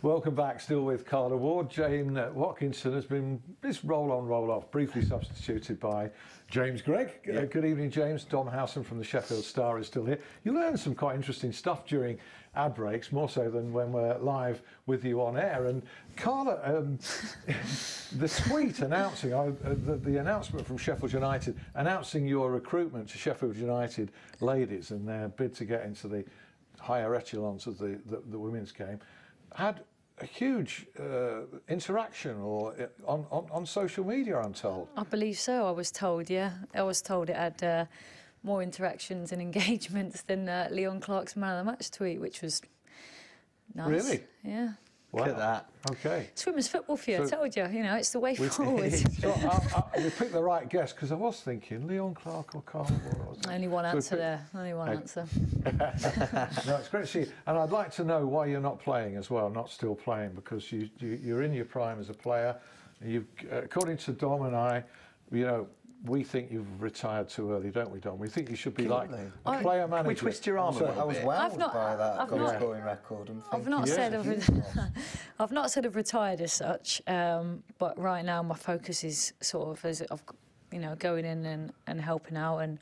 Welcome back, still with Carla Ward. Jane Watkinson has been this roll-on, roll-off, briefly substituted by James Gregg. Yeah. Good evening, James. Dom Howson from the Sheffield Star is still here. You learn some quite interesting stuff during ad breaks, more so than when we're live with you on air. And Carla, the tweet announcing, the announcement from Sheffield United, announcing your recruitment to Sheffield United ladies and their bid to get into the higher echelons of the women's game, had a huge interaction on social media, I'm told. I believe so, I was told, yeah. I was told it had more interactions and engagements than Leon Clark's Man of the Match tweet, which was nice. Really? Yeah. Wow. Look at that. Okay. It's women's football for you, I told you. You know, it's the way forward. So we picked the right guess, because I was thinking Leon Clark or Carla. Only one answer there. Only one answer. No, it's great to see you. And I'd like to know why you're not playing as well, not still playing, because you're in your prime as a player. You've, according to Dom and I, you know, we think you've retired too early, don't we, Dom? We think you should be like a player manager. We twist your arm a little bit. I was wowed by that goal scoring record. I've not said I've not said I've retired as such, but right now my focus is sort of as you know, going in and helping out, and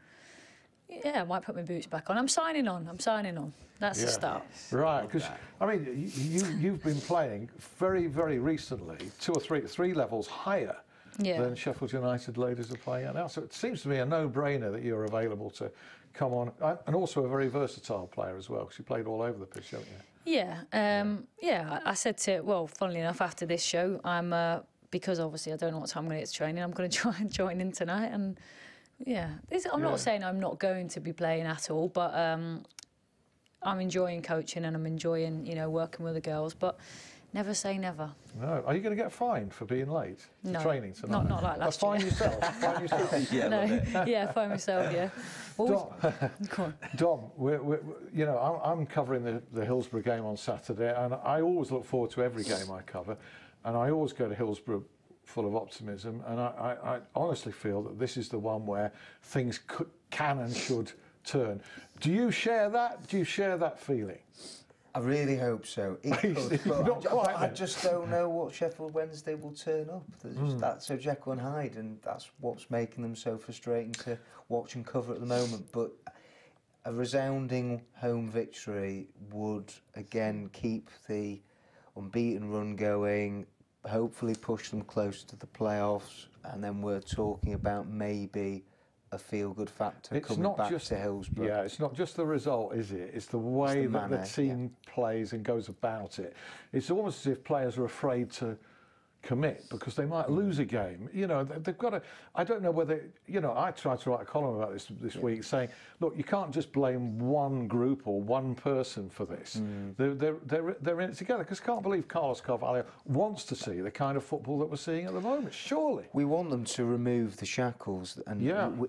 yeah, I might put my boots back on. I'm signing on. That's the start. Right, because I mean, you've been playing very, very recently, three levels higher than Sheffield United ladies are playing at now. So it seems to me a no-brainer that you're available to come on, and also a very versatile player as well, because you played all over the pitch, haven't you? Yeah, yeah. I said to, well, funnily enough, after this show, I'm because obviously I don't know what time I'm going to get to training. I'm going to try and join in tonight, and yeah, I'm not saying I'm not going to be playing at all, but I'm enjoying coaching and I'm enjoying, you know, working with the girls, but. Never say never. No. Are you going to get fined for being late to training tonight? Not like last year. Fine yourself. Fine yourself. Yeah, no, yeah, fine myself. Yeah. Dom, you know, I'm covering the Hillsborough game on Saturday, and I always look forward to every game I cover, and I always go to Hillsborough full of optimism, and I honestly feel that this is the one where things can and should turn. Do you share that? Do you share that feeling? I really hope so. I just don't know what Sheffield Wednesday will turn up. That's so Jekyll and Hyde, and that's what's making them so frustrating to watch and cover at the moment. But a resounding home victory would again keep the unbeaten run going, hopefully push them closer to the playoffs, and then we're talking about maybe a feel-good factor coming back to Hillsborough. Yeah, it's not just the result, is it? It's the way that the team plays and goes about it. It's almost as if players are afraid to commit because they might lose a game. You know, they've got to. I don't know whether, you know, I tried to write a column about this week saying, look, you can't just blame one group or one person for this. They're in it together, because I can't believe Carlos Carvalho wants to see the kind of football that we're seeing at the moment. Surely we want them to remove the shackles, and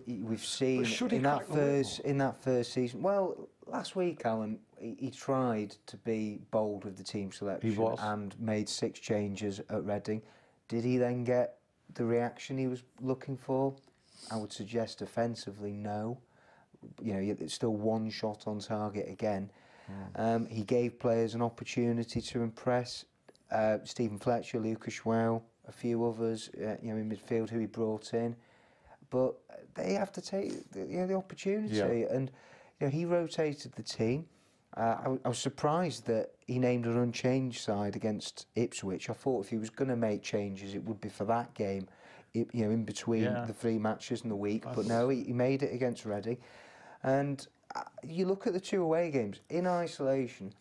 we've seen in that first season. Well, last week, Alan, he tried to be bold with the team selection and made 6 changes at Reading. Did he then get the reaction he was looking for? I would suggest offensively, no. You know, it's still one shot on target again. He gave players an opportunity to impress. Stephen Fletcher, Lucas Schwau, a few others, you know, in midfield who he brought in. But they have to take the opportunity. And you know, he rotated the team. I was surprised that he named an unchanged side against Ipswich. I thought if he was going to make changes, it would be for that game, you know, in between the 3 matches in the week. But no, he made it against Reading. And you look at the 2 away games in isolation.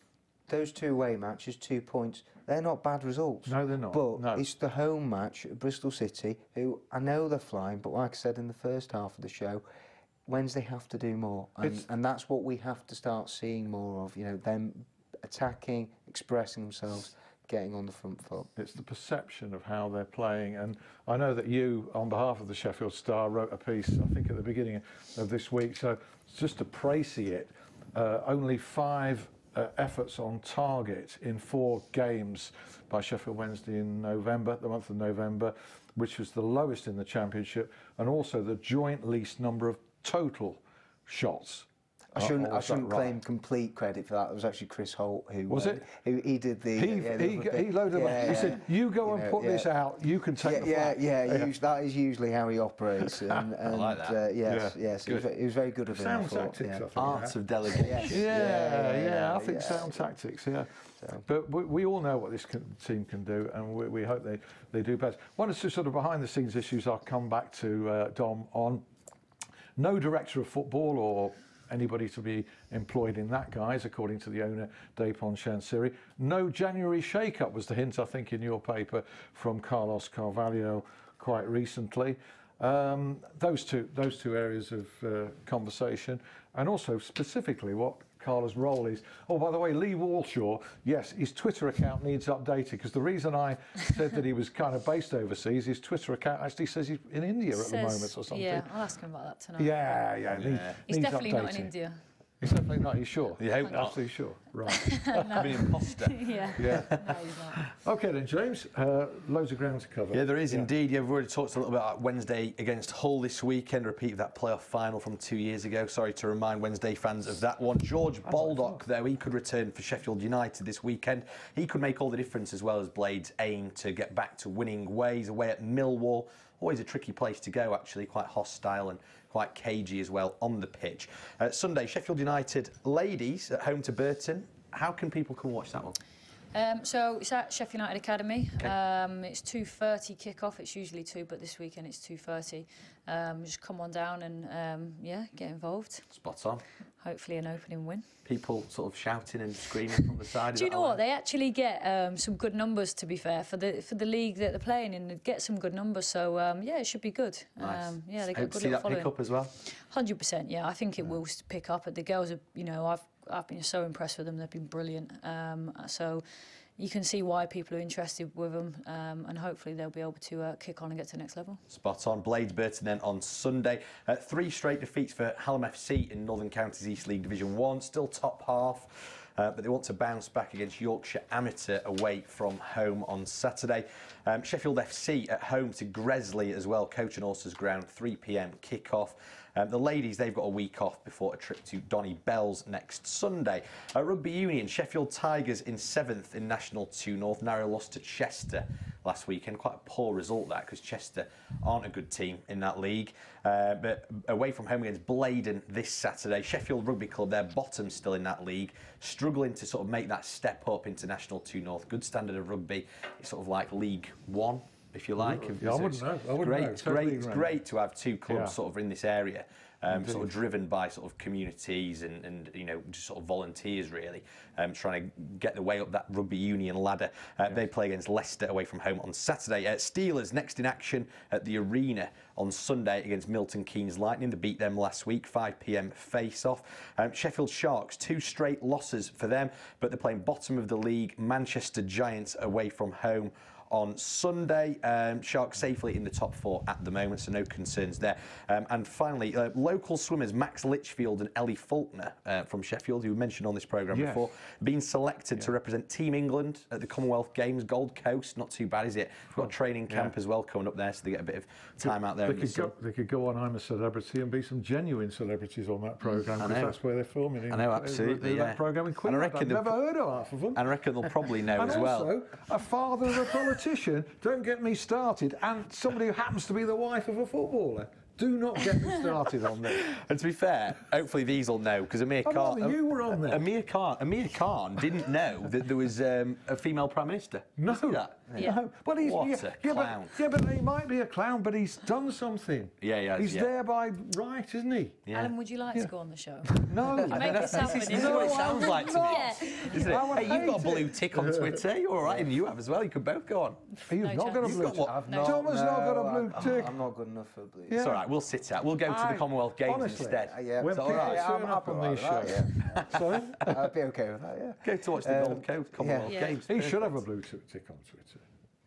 Those 2 away matches, 2 points, they're not bad results. No, they're not. But it's the home match at Bristol City, who I know they're flying, but like I said in the first half of the show, Wednesday have to do more, and that's what we have to start seeing more of. You know, them attacking, expressing themselves, getting on the front foot. It's the perception of how they're playing, and I know that you, on behalf of the Sheffield Star, wrote a piece, I think at the beginning of this week. So just to précis it, only 5 efforts on target in 4 games by Sheffield Wednesday in November, the month of November, which was the lowest in the Championship, and also the joint least number of total shots I shouldn't claim complete credit for that. It was actually Chris Holt who was it. Who he did the. He loaded them up. He said, "You go and put this out. You can take the flag." That is usually how he operates. And I like that. Yes. He was very good at it. Sound tactics, I think. Arts of delegation. I think sound tactics. Yeah. But we all know what this team can do, and we hope they do best. One or two sort of behind the scenes issues I'll come back to, Dom, on. No director of football or anybody to be employed in that guise, according to the owner, Dapon Chansiri. No January shake-up was the hint, I think, in your paper from Carlos Carvalho quite recently. Those two areas of conversation, and also specifically what Carla's role is. Oh, by the way, Lee Walshaw, yes, his Twitter account needs updating, because the reason I said that he was kind of based overseas, his Twitter account actually says he's in India at the moment or something. Yeah, I'll ask him about that tonight. He's definitely not in India. He's definitely not. He's sure. You hope not. Absolutely sure. Right. Be an imposter. Yeah. No, he's not. Okay then, James. Loads of ground to cover. Yeah, there is indeed. Yeah, we've already talked a little bit about Wednesday against Hull this weekend. Repeat of that playoff final from 2 years ago. Sorry to remind Wednesday fans of that one. George Baldock, though, he could return for Sheffield United this weekend. He could make all the difference, as well as Blades aim to get back to winning ways away at Millwall. Always a tricky place to go, actually, quite hostile and quite cagey as well on the pitch. Sunday, Sheffield United ladies at home to Burton. How can people come watch that one? So it's at Sheffield United Academy. Okay. It's 2:30 kick-off. It's usually 2, but this weekend it's 2:30. Just come on down and get involved. Spot on. Hopefully an opening win. People sort of shouting and screaming from the side. Do you know what? They actually get some good numbers, to be fair, for the league that they're playing in. They get some good numbers, so it should be good. Nice. They got a good see that following. pick up as well. 100%. Yeah, I think it will pick up. The girls are, I've been so impressed with them. They've been brilliant. So you can see why people are interested with them, and hopefully they'll be able to kick on and get to the next level. Spot on. Blades Burton then on Sunday. 3 straight defeats for Hallam FC in Northern Counties East League Division 1. Still top half. But they want to bounce back against Yorkshire Amateur away from home on Saturday. Sheffield FC at home to Gresley as well, Coach and Horses Ground, 3 p.m. kick-off. The ladies, they've got a week off before a trip to Donny Bells next Sunday. Rugby Union, Sheffield Tigers in 7th in National 2 North, narrow loss to Chester last weekend. Quite a poor result, that, because Chester aren't a good team in that league. But away from home against Blaydon this Saturday. Sheffield Rugby Club, they're bottom still in that league, struggling to sort of make that step up into National 2 North. Good standard of rugby. It's sort of like League One, if you like. I wouldn't know. It's great to have 2 clubs sort of in this area, sort of driven by sort of communities and just sort of volunteers, really, trying to get the way up that rugby union ladder. They play against Leicester away from home on Saturday. Steelers next in action at the Arena on Sunday against Milton Keynes Lightning. They beat them last week, 5 p.m. face-off. Sheffield Sharks, 2 straight losses for them, but they're playing bottom of the league, Manchester Giants away from home on Sunday. Sharks safely in the top 4 at the moment, so no concerns there. And finally, local swimmers Max Litchfield and Ellie Faulkner from Sheffield, who we mentioned on this programme before, being selected to represent Team England at the Commonwealth Games, Gold Coast. Not too bad, is it? We've got a training camp as well coming up there, so they get a bit of time out there. They could go on I'm a Celebrity and be some genuine celebrities on that programme, because that's where they're filming. I know, absolutely. That programme in Queensland. I've never heard of half of them. And I reckon they'll probably know as well. And also, a father of a politician, don't get me started, and somebody who happens to be the wife of a footballer. Do not get me started on this. And to be fair, hopefully these will know, because Amir Khan... you were on there. Amir Khan didn't know that there was a female Prime Minister. No. That? Yeah. No. Well, he's, what a clown. But he might be a clown, but he's done something. Yeah, he's there by right, isn't he? Yeah. Alan, would you like to go on the show? No. This is what it sounds like to me. Isn't it? Hey, you've got a blue tick on Twitter. You're all right, and you have as well. You could both go on. You've not got a blue tick. Thomas not got a blue tick. I'm not good enough for a blue tick. It's all right, we'll sit out. We'll go to the Commonwealth Games instead. When people turn up on these shows. Sorry? I'd be okay with that, yeah. Go to watch the Gold Coast Commonwealth Games. He should have a blue tick on Twitter.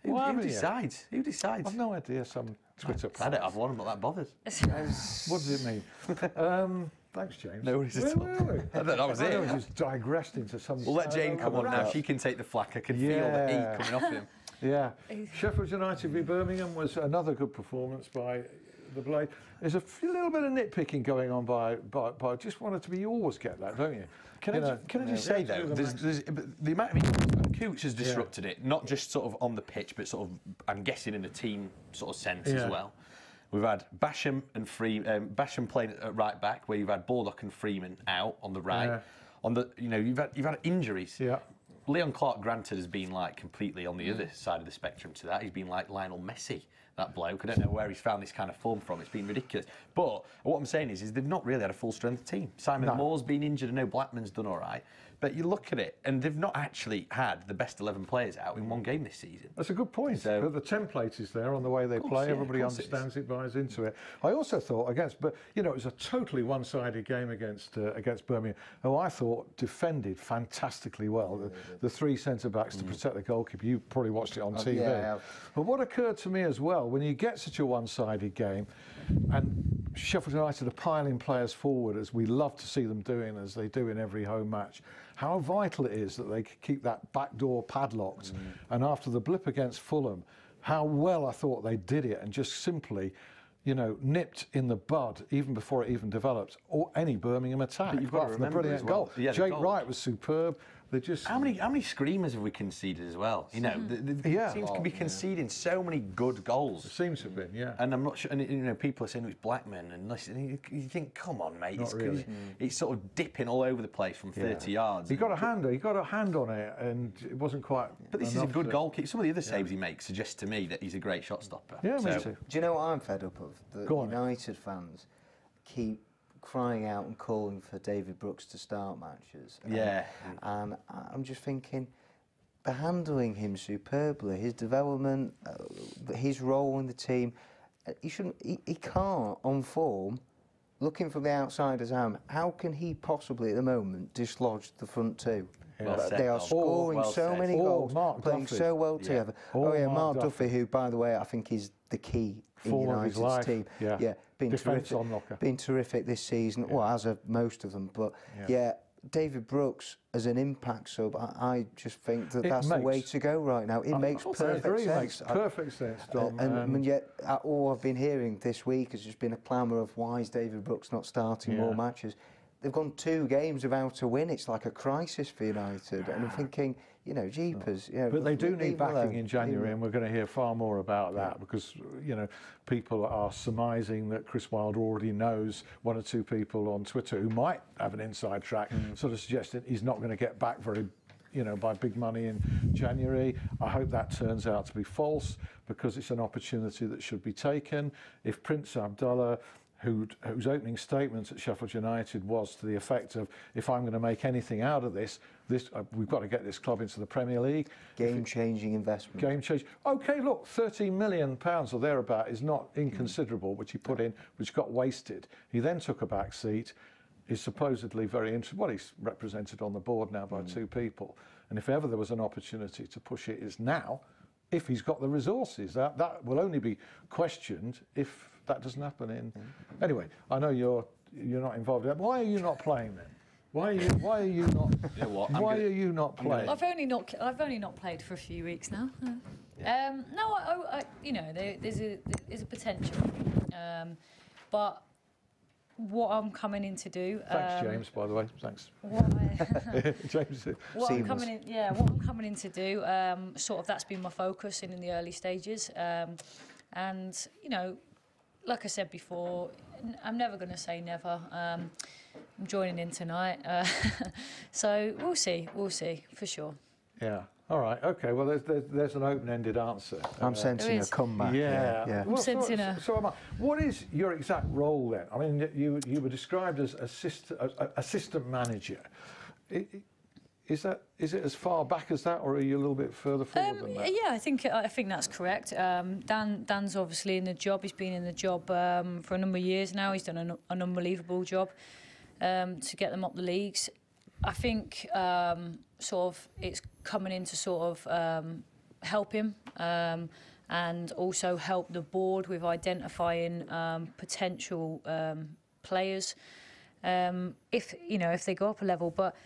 Who decides? Who decides? I've no idea. Some Twitter. I don't have one. I'm not that bothered. What does it mean? Thanks, James. No worries at all. That was it. I just digressed into some... We'll let Jane come on now. She can take the flak. I can feel the heat coming off him. Yeah. Sheffield United v Birmingham was another good performance by the blade. There's a little bit of nitpicking going on by I just wanted to be. You always get that, don't you? Can I just say though, there's the amount of Cooch has disrupted it, not just sort of on the pitch, but sort of I'm guessing in a team sort of sense as well. We've had Basham and Basham playing at right back, where you've had Baldock and Freeman out on the right. Yeah. On the you've had injuries. Yeah. Leon Clark-Granted has been like completely on the other side of the spectrum to that. He's been like Lionel Messi, that bloke. I don't know where he's found this kind of form from. It's been ridiculous. But what I'm saying is they've not really had a full strength team. Simon Moore's been injured. I know Blackman's done all right. But you look at it, and they've not actually had the best 11 players out in one game this season. That's a good point. So, but the template is there on the way they play. Everybody understands it, buys into it. I also thought but it was a totally one-sided game against Birmingham, who I thought defended fantastically well. The three centre-backs to protect the goalkeeper. You probably watched it on TV. Yeah. But what occurred to me as well, when you get such a one-sided game, and Sheffield United are piling players forward, as we love to see them doing, as they do in every home match, how vital it is that they keep that back door padlocked. And after the blip against Fulham, how well I thought they did it, and just simply, nipped in the bud even before it even developed, or any Birmingham attack. But you've got to remember the brilliant as well. goal. Jake Wright was superb. They just how many screamers have we conceded as well? The teams can be conceding so many good goals. It seems to have been, yeah. And I'm not sure. And people are saying it was Blackman, and you think, come on, mate, it's sort of dipping all over the place from 30 yards. He got a hand on it, and it wasn't quite. But this is a good goal kick. Some of the other saves he makes suggest to me that he's a great shot stopper. Yeah, me too. Do you know what I'm fed up of? The United fans keep crying out and calling for David Brooks to start matches. And I'm just thinking, they're handling him superbly. His development, his role in the team, he can't, on form, looking from the outsider's hand, how can he possibly at the moment dislodge the front two? They are scoring so many goals, playing so well together. Mark Duffy, who, by the way, I think is the key in United's team. Been terrific this season. Well, as have most of them. But David Brooks as an impact sub, I just think that's the way to go right now. It makes perfect sense. Makes perfect sense, Dom. And yet, all I've been hearing this week has just been a clamour of why is David Brooks not starting more matches. They've gone 2 games without a win. It's like a crisis for United. And I'm thinking, jeepers. But they do need backing in January, and we're going to hear far more about that because, people are surmising that Chris Wilder already knows 1 or 2 people on Twitter who might have an inside track, sort of suggesting he's not going to get back by big money in January. I hope that turns out to be false because it's an opportunity that should be taken. If Prince Abdullah, whose opening statements at Sheffield United was to the effect of, if I'm going to make anything out of this, we've got to get this club into the Premier League. Game-changing investment. Game-changing. OK, look, £13 million or thereabout is not inconsiderable, which he put in, which got wasted. He then took a back seat. He's supposedly very interested. Well, he's represented on the board now by 2 people. And if ever there was an opportunity to push it, it's now, if he's got the resources. That will only be questioned if that doesn't happen Anyway, I know you're not involved in that. Why are you not playing then? Why are you not? Why are you not playing? I've only not played for a few weeks now. There's a potential, but what I'm coming in to do. Thanks, James. By the way, thanks. James. What I'm coming in to do. Sort of that's been my focus in the early stages, and like I said before, I'm never going to say never. I'm joining in tonight, so we'll see for sure. Yeah. All right. Okay. Well, there's an open-ended answer. I'm sensing a comeback. Yeah. I'm sensing a. So am I. What is your exact role then? I mean, you were described as assistant manager. Is it as far back as that, or are you a little bit further forward than that? Yeah, I think that's correct. Dan's obviously in the job. He's been in the job for a number of years now. He's done an unbelievable job to get them up the leagues. I think sort of it's coming in to sort of help him and also help the board with identifying potential players if they go up a level. But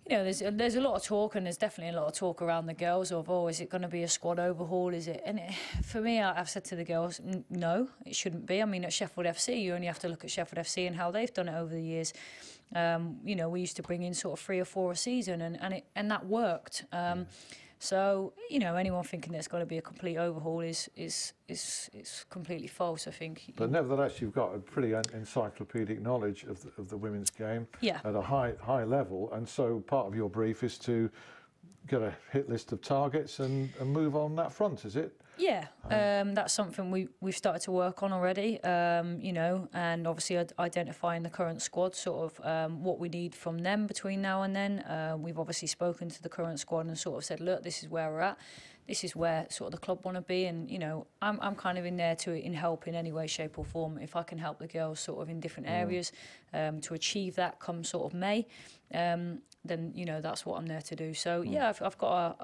you know, there's a lot of talk, and there's definitely a lot of talk around the girls of, oh, is it going to be a squad overhaul? Is it? And for me, I've said to the girls, no, it shouldn't be. I mean, at Sheffield FC, you only have to look at Sheffield FC and how they've done it over the years. You know, we used to bring in sort of 3 or 4 a season, and that worked. So, you know, anyone thinking there's got to be a complete overhaul is completely false, I think. But nevertheless, you've got a pretty encyclopedic knowledge of the women's game at a high level, and so part of your brief is to get a hit list of targets and move on that front, is it? Yeah, that's something we've started to work on already, you know, and obviously identifying the current squad, sort of what we need from them between now and then. We've obviously spoken to the current squad and sort of said, look, this is where we're at. This is where sort of the club want to be, and you know, I'm kind of in there in help in any way, shape or form. If I can help the girls sort of in different areas to achieve that come sort of May, then you know that's what I'm there to do. So yeah, I've got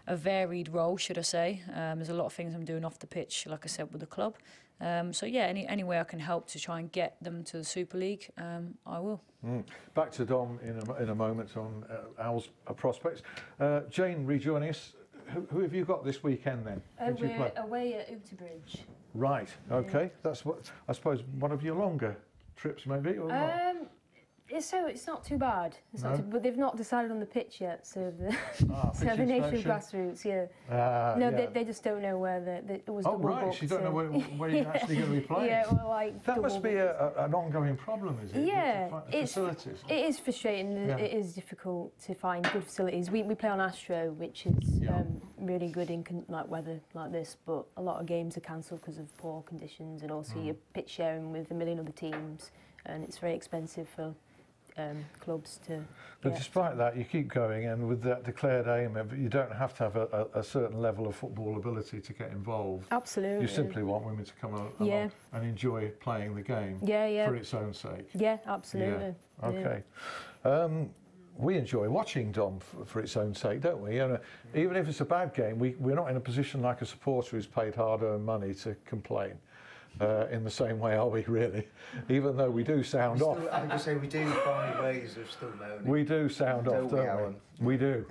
a varied role, should I say. There's a lot of things I'm doing off the pitch, like I said, with the club. So yeah, any way I can help to try and get them to the Super League, I will. Back to Dom in a moment on Owls prospects. Jane rejoining us. Who have you got this weekend then? We're away at Uterbridge. Right. Okay. That's what I suppose one of your longer trips, maybe, or not? It's not too bad. But they've not decided on the pitch yet. So the pitch Nation grassroots, they just don't know where it was. Oh right, so you don't know where you're actually going to be playing. Yeah, well, like that must be an ongoing problem, is it? Yeah, facilities. It is frustrating. Yeah. It is difficult to find good facilities. We play on Astro, which is really good in like weather like this, but a lot of games are cancelled because of poor conditions, and also you're pitch sharing with a million other teams, and it's very expensive for clubs to. But despite that, you keep going, and with that declared aim, you don't have to have a certain level of football ability to get involved. Absolutely. You simply want women to come along and enjoy playing the game for its own sake. Yeah, absolutely. Yeah. Okay. We enjoy watching Dom for its own sake, don't we? You know, even if it's a bad game, we're not in a position like a supporter who's paid hard-earned money to complain. In the same way, are we really? Even though we do sound off. I'm going to say we do find ways of still moaning. We do sound off, don't we? We do.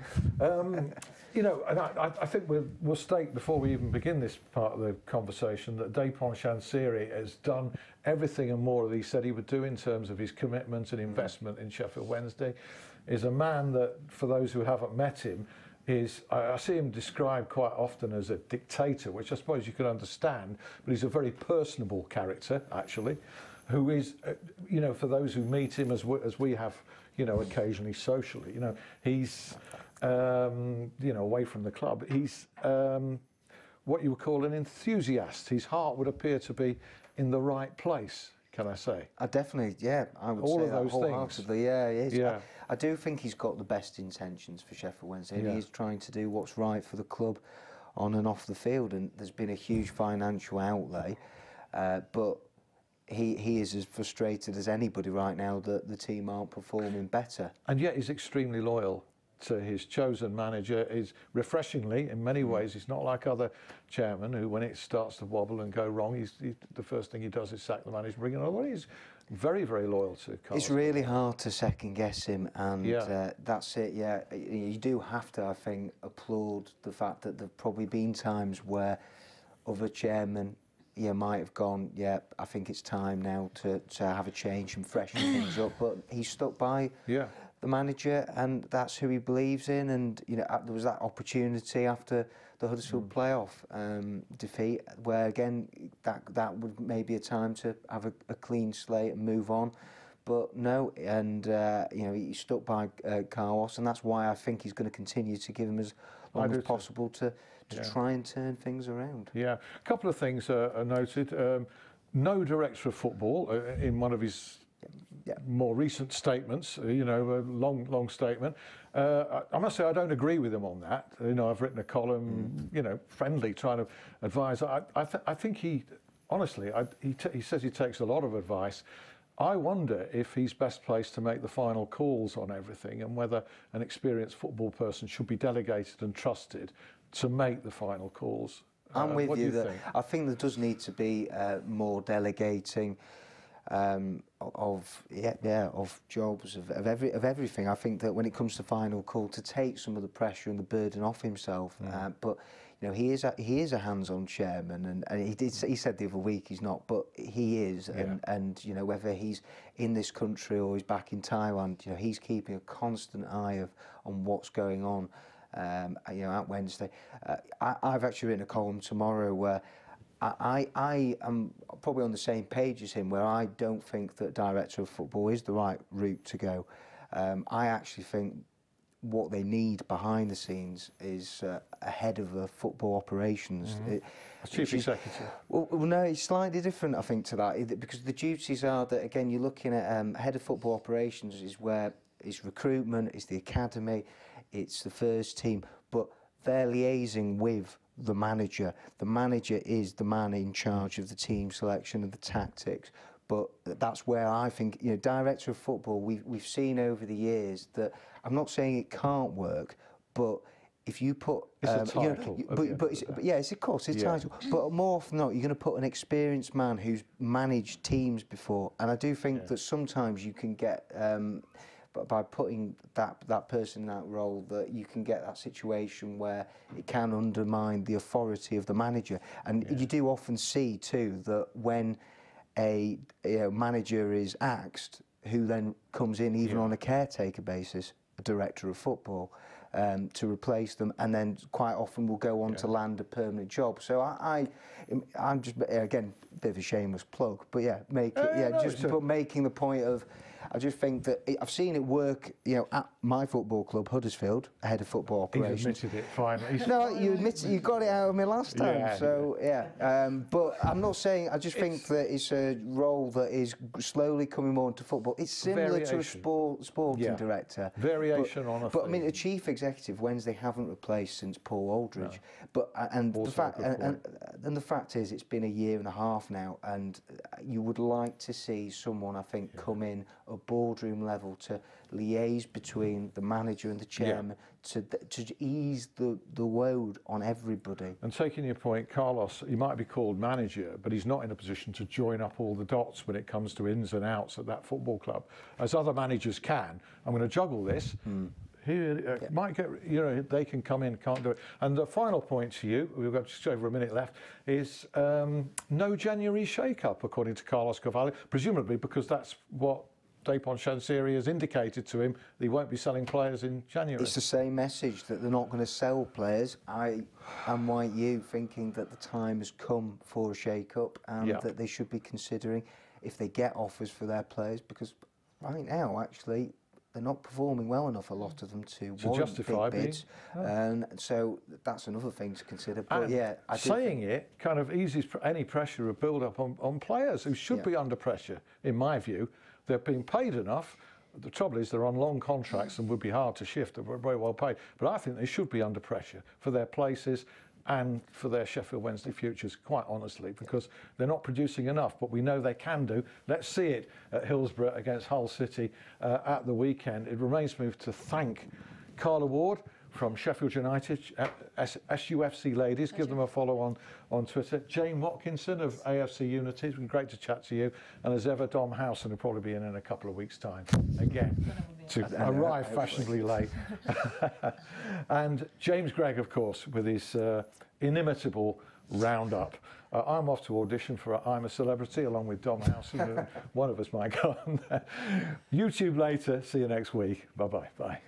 You know, and I think we'll state before we even begin this part of the conversation that Dapon Chansiri has done everything and more that he said he would do in terms of his commitment and investment in Sheffield Wednesday. Is a man that, for those who haven't met him, I see him described quite often as a dictator, which I suppose you can understand, but he's a very personable character, actually, who is, you know, for those who meet him as we have, you know, occasionally socially, you know, he's, you know, away from the club, he's what you would call an enthusiast. His heart would appear to be in the right place, can I say? I definitely, I would all say of those wholeheartedly. things. Yeah, he is. Yeah. I do think he's got the best intentions for Sheffield Wednesday. And he's trying to do what's right for the club on and off the field. And there's been a huge financial outlay, but he is as frustrated as anybody right now that the team aren't performing better. And yet he's extremely loyal to his chosen manager. Is refreshingly, in many ways, he's not like other chairmen who, when it starts to wobble and go wrong, the first thing he does is sack the manager, bring another one. He's very, very loyal to Carla. It's really hard to second guess him, and that's it. Yeah, you do have to, I think, applaud the fact that there've probably been times where other chairmen might have gone, I think it's time now to have a change and freshen things up. But he stuck by the manager, and that's who he believes in. And you know, there was that opportunity after the Huddersfield playoff defeat, where again that would maybe a time to have a clean slate and move on. But no, and you know, he stuck by Carlos, and that's why I think he's going to continue to give him as long as possible to try and turn things around. Yeah, a couple of things are noted. No director of football in one of his more recent statements, you know, a long statement. I must say I don't agree with him on that. You know, I've written a column, you know, friendly, trying to advise. I think he, honestly, he says he takes a lot of advice. I wonder if he's best placed to make the final calls on everything, and whether an experienced football person should be delegated and trusted to make the final calls. I'm with you. I think there does need to be more delegating. of jobs, of everything. I think that when it comes to final call, to take some of the pressure and the burden off himself, but you know, he is a hands-on chairman, and he said the other week he's not, but he is, and you know, whether he's in this country or he's back in Thailand, you know, he's keeping a constant eye on what's going on, you know, at Wednesday. I've actually written a column tomorrow where I am probably on the same page as him, where I don't think that director of football is the right route to go. I actually think what they need behind the scenes is a head of the football operations. Chief executive. Well, no, it's slightly different, I think, to that, because the duties are that, again, you're looking at head of football operations is where it's recruitment, it's the academy, it's the first team, but they're liaising with the manager. The manager is the man in charge of the team selection and the tactics. But that's where I think, you know, director of football, we've seen over the years that, I'm not saying it can't work, but if you put... It's a title. You know, but yeah, it's of course, it's a title. But more often than not, you're going to put an experienced man who's managed teams before. And I do think that sometimes you can get... but by putting that person in that role, that you can get that situation where it can undermine the authority of the manager. And you do often see too that when a manager is axed, who then comes in even on a caretaker basis, a director of football, to replace them, and then quite often will go on to land a permanent job. So I'm just, again, a bit of a shameless plug, but making the point of, I just think that I have seen it work, you know, at my football club, Huddersfield, head of football operations. He's admitted it finally. No, you admitted, you got it out of me last time. But I'm not saying, I just think that it's a role that is slowly coming more into football. It's similar to a sporting director. Variation on a But I mean, a chief executive, Wednesday haven't replaced since Paul Aldridge. No. But the fact is, it's been a year and a half now, and you would like to see someone, I think, come in a boardroom level to liaise between the manager and the chairman to ease the load on everybody. And taking your point, Carlos, he might be called manager, but he's not in a position to join up all the dots when it comes to ins and outs at that football club, as other managers can. I'm going to juggle this. Here, might get, you know, they can come in, can't do it. And the final point to you, we've got just over a minute left, is no January shake-up, according to Carlos Cavalli, presumably because that's what Dapon Chansiri has indicated to him, that he won't be selling players in January. It's the same message, that they're not going to sell players. I am like you, thinking that the time has come for a shake-up, and that they should be considering, if they get offers for their players, because right now, actually, they're not performing well enough, a lot of them, to warrant big bids. And so that's another thing to consider. But and saying it kind of eases any pressure of build-up on players who should be under pressure, in my view. They're being paid enough. The trouble is they're on long contracts and would be hard to shift. They're very well paid. But I think they should be under pressure for their places and for their Sheffield Wednesday futures, quite honestly, because they're not producing enough, but we know they can do. Let's see it at Hillsborough against Hull City at the weekend. It remains me to thank Carla Ward from Sheffield United, SUFC Ladies, give them a follow on Twitter. Jane Watkinson of AFC Unity, it's been great to chat to you. And as ever, Dom Howson will probably be in a couple of weeks' time, again, to arrive fashionably late. And James Gregg, of course, with his inimitable roundup. I'm off to audition for I'm a Celebrity, along with Dom Howson. One of us might go on there. YouTube later, see you next week. Bye-bye. Bye.